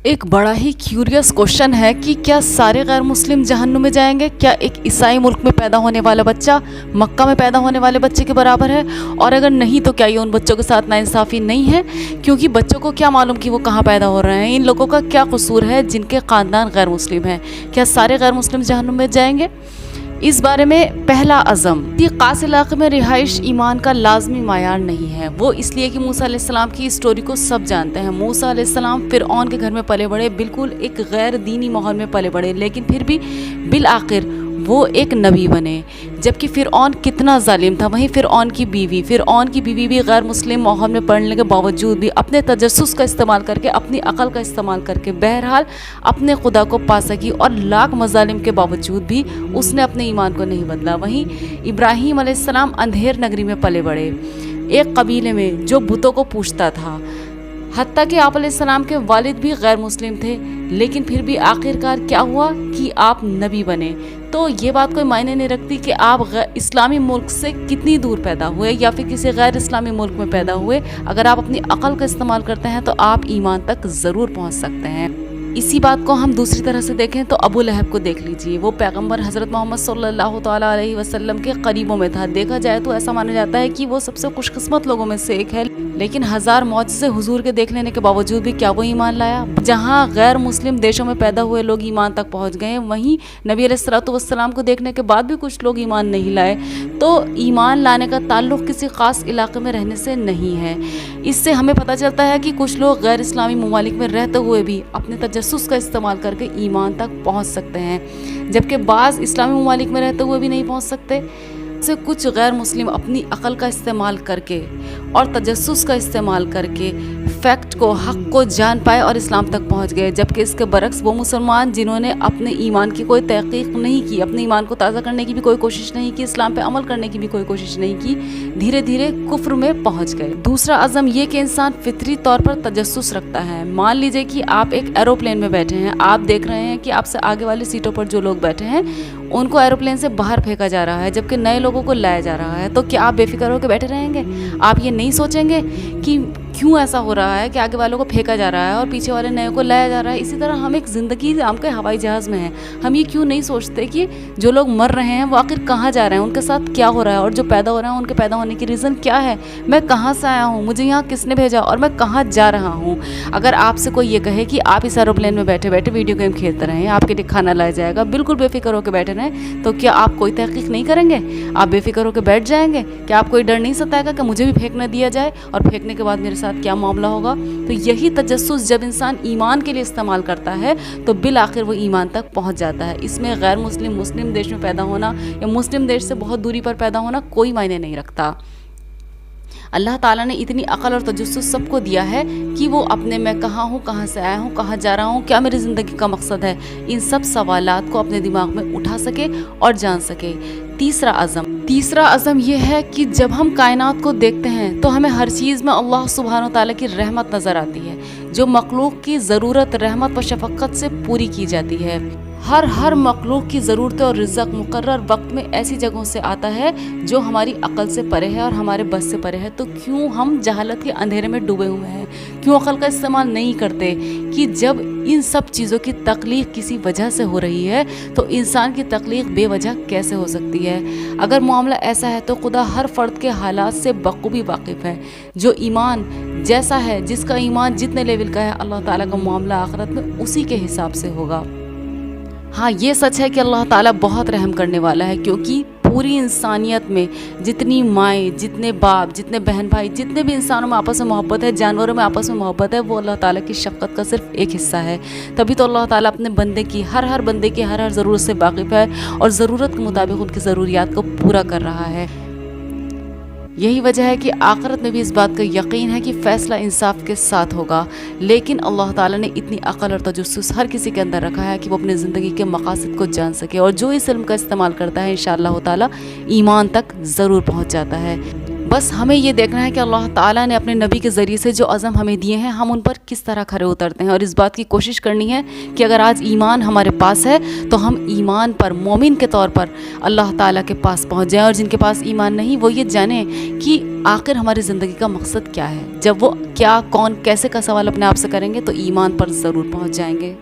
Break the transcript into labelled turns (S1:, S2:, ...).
S1: एक बड़ा ही curious question है कि क्या सारे गैर मुस्लिम जहन्नुम में जाएंगे? क्या एक ईसाई मुल्क में पैदा होने वाला बच्चा मक्का में पैदा होने वाले बच्चे के बराबर है? और अगर नहीं तो क्या ये उन बच्चों के साथ नाइंसाफ़ी नहीं है? क्योंकि बच्चों को क्या मालूम कि वो कहाँ पैदा हो रहे हैं? इन लोगों का क्या कसूर है जिनके ख़ानदान गैर मुस्लिम हैं? क्या सारे गैर मुस्लिम जहन्नुम में जाएंगे? इस बारे में पहला अज़म कि ख़ास इलाक़े में रिहाइश ईमान का लाजमी मायार नहीं है। वो इसलिए कि मूसा अलैहिस्सलाम की स्टोरी को सब जानते हैं। मूसा अलैहिस्सलाम फ़िरऔन के घर में पले बड़े, बिल्कुल एक गैर दीनी माहौल में पले बड़े, लेकिन फिर भी बिल आखिर वो एक नबी बने। जबकि फ़िरऔन कितना जालिम था, वहीं फ़िरऔन की बीवी भी गैर मुस्लिम माहौल में पढ़ने के बावजूद भी अपने तजस्सुस का इस्तेमाल करके, अपनी अक़ल का इस्तेमाल करके बहरहाल अपने खुदा को पा सकी और लाख मज़ालिम के बावजूद भी उसने अपने ईमान को नहीं बदला। वहीं इब्राहीम अलैहिस्सलाम अंधेर नगरी में पले बड़े, एक कबीले में जो बुतों को पूजता था। हत्ता कि आप अलैहिस्सलाम के वालिद भी गैर मुस्लिम थे, लेकिन फिर भी आखिरकार क्या हुआ कि आप नबी बने। तो ये बात कोई मायने नहीं रखती कि आप इस्लामी मुल्क से कितनी दूर पैदा हुए या फिर किसी गैर इस्लामी मुल्क में पैदा हुए। अगर आप अपनी अक़ल का इस्तेमाल करते हैं तो आप ईमान तक ज़रूर पहुँच सकते हैं। इसी बात को हम दूसरी तरह से देखें तो अबू लहब को देख लीजिए। वो पैगंबर हज़रत मोहम्मद सल्लल्लाहु तआला अलैहि वसल्लम के करीबों में था। देखा जाए तो ऐसा माना जाता है कि वो सबसे खुशकिस्मत लोगों में से एक है, लेकिन हज़ार मौजज़े हुजूर के देख लेने के बावजूद भी क्या वो ईमान लाया? जहाँ गैर मुस्लिम देशों में पैदा हुए लोग ईमान तक पहुँच गए, वहीं नबी अलैहिस्सलातु वस्सलाम को देखने के बाद भी कुछ लोग ईमान नहीं लाए। तो ईमान लाने का ताल्लुक़ किसी ख़ास इलाके में रहने से नहीं है। इससे हमें पता चलता है कि कुछ लोग गैर इस्लामी ममालिक में रहते हुए भी अपने तजस्सुस का इस्तेमाल करके ईमान तक पहुँच सकते हैं, जबकि बाज़ इस्लामी ममालिक में रहते हुए भी नहीं पहुँच सकते। से कुछ गैर मुस्लिम अपनी अक़ल का इस्तेमाल करके और तजस्सुस का इस्तेमाल करके फैक्ट को, हक़ को जान पाए और इस्लाम तक पहुंच गए। जबकि इसके बरक्स वो मुसलमान जिन्होंने अपने ईमान की कोई तहक़ीक़ नहीं की, अपने ईमान को ताज़ा करने की भी कोई कोशिश नहीं की, इस्लाम पे अमल करने की भी कोई कोशिश नहीं की, धीरे धीरे कुफ्र में पहुंच गए। दूसरा अज़म ये कि इंसान फितरी तौर पर तजस्सुस रखता है। मान लीजिए कि आप एक एरोप्लेन में बैठे हैं, आप देख रहे हैं कि आपसे आगे वाली सीटों पर जो लोग बैठे हैं उनको एरोप्लेन से बाहर फेंका जा रहा है, जबकि नए लोगों को लाया जा रहा है। तो क्या आप बेफिक्र होकर बैठे रहेंगे? आप ये नहीं सोचेंगे कि क्यों ऐसा हो रहा है कि आगे वालों को फेंका जा रहा है और पीछे वाले नए को लाया जा रहा है? इसी तरह हम एक ज़िंदगी नाम के हवाई जहाज़ में हैं। हम ये क्यों नहीं सोचते कि जो लोग मर रहे हैं वो आखिर कहाँ जा रहे हैं, उनके साथ क्या हो रहा है, और जो पैदा हो रहे हैं उनके पैदा होने की रीज़न क्या है, मैं कहाँ से आया हूँ, मुझे यहाँ किसने भेजा और मैं कहाँ जा रहा हूँ। अगर आपसे कोई ये कहे कि आप इस एरोप्लेन में बैठे बैठे वीडियो गेम खेलते रहें, आपके लिए खाना लाया जाएगा, बिल्कुल बेफिक्र होकर बैठे रहें, तो क्या आप कोई तहक़ीक़ नहीं करेंगे? आप बेफिक्र होकर बैठ जाएंगे? क्या आप कोई डर नहीं सताएगा कि मुझे भी फेंक न दिया जाए और फेंकने के बाद मेरे साथ क्या मामला होगा? तो यही तजस्सुस जब इंसान ईमान के लिए इस्तेमाल करता है तो बिल आखिर वो ईमान तक पहुंच जाता है। इसमें गैर मुस्लिम मुस्लिम देश में पैदा होना या मुस्लिम देश से बहुत दूरी पर पैदा होना कोई मायने नहीं रखता। अल्लाह ताला ने इतनी अक़ल और तजस्सुस सबको दिया है कि वो अपने मैं कहाँ हूँ, कहाँ से आया हूँ, कहाँ जा रहा हूँ, क्या मेरी ज़िंदगी का मकसद है, इन सब सवालात को अपने दिमाग में उठा सके और जान सके। तीसरा अज़म ये है कि जब हम कायनात को देखते हैं तो हमें हर चीज़ में अल्लाह सुब्हानो ताला की रहमत नज़र आती है, जो मखलूक की ज़रूरत रहमत व शफ़क़त से पूरी की जाती है। हर मखलूक की ज़रूरतें और रिज़्क़ मुक़र्रर वक्त में ऐसी जगहों से आता है जो हमारी अक़ल से परे है और हमारे बस से परे है। तो क्यों हम जहालत के अंधेरे में डूबे हुए हैं? क्यों अक़ल का इस्तेमाल नहीं करते कि जब इन सब चीज़ों की तख्लीक़ किसी वजह से हो रही है तो इंसान की तख्लीक़ बेवजह कैसे हो सकती है? अगर मामला ऐसा है तो खुदा हर फ़र्द के हालात से बख़ूबी वाकिफ़ है। जो ईमान जैसा है, जिसका ईमान जितने लेवल का है, अल्लाह ताला का मामला आखिरत में उसी के हिसाब से होगा। हाँ, ये सच है कि अल्लाह ताला बहुत रहम करने वाला है, क्योंकि पूरी इंसानियत में जितनी माएँ, जितने बाप, जितने बहन भाई, जितने भी इंसानों में आपस में मोहब्बत है, जानवरों में आपस में मोहब्बत है, वो अल्लाह ताला की शफ़क़त का सिर्फ एक हिस्सा है। तभी तो अल्लाह ताला अपने बंदे की हर बंदे की हर ज़रूरत से वाकिफ़ है और ज़रूरत के मुताबिक उनकी ज़रूरियात को पूरा कर रहा है। यही वजह है कि आखिरत में भी इस बात का यकीन है कि फ़ैसला इंसाफ के साथ होगा। लेकिन अल्लाह ताला ने इतनी अक़ल और तजस्सुस हर किसी के अंदर रखा है कि वो अपनी ज़िंदगी के मक़ासद को जान सके, और जो इस इल्म का इस्तेमाल करता है इंशाअल्लाह ताला ईमान तक ज़रूर पहुँच जाता है। بس ہمیں یہ دیکھنا ہے کہ اللہ تعالیٰ نے اپنے نبی کے ذریعے سے جو عزم ہمیں دیے ہیں ہم ان پر کس طرح کھرے اترتے ہیں، اور اس بات کی کوشش کرنی ہے کہ اگر آج ایمان ہمارے پاس ہے تو ہم ایمان پر مومن کے طور پر اللہ تعالیٰ کے پاس پہنچ جائیں، اور جن کے پاس ایمان نہیں وہ یہ جانیں کہ آخر ہماری زندگی کا مقصد کیا ہے۔ جب وہ کیا، کون، کیسے کا سوال اپنے آپ سے کریں گے تو ایمان پر ضرور پہنچ جائیں گے۔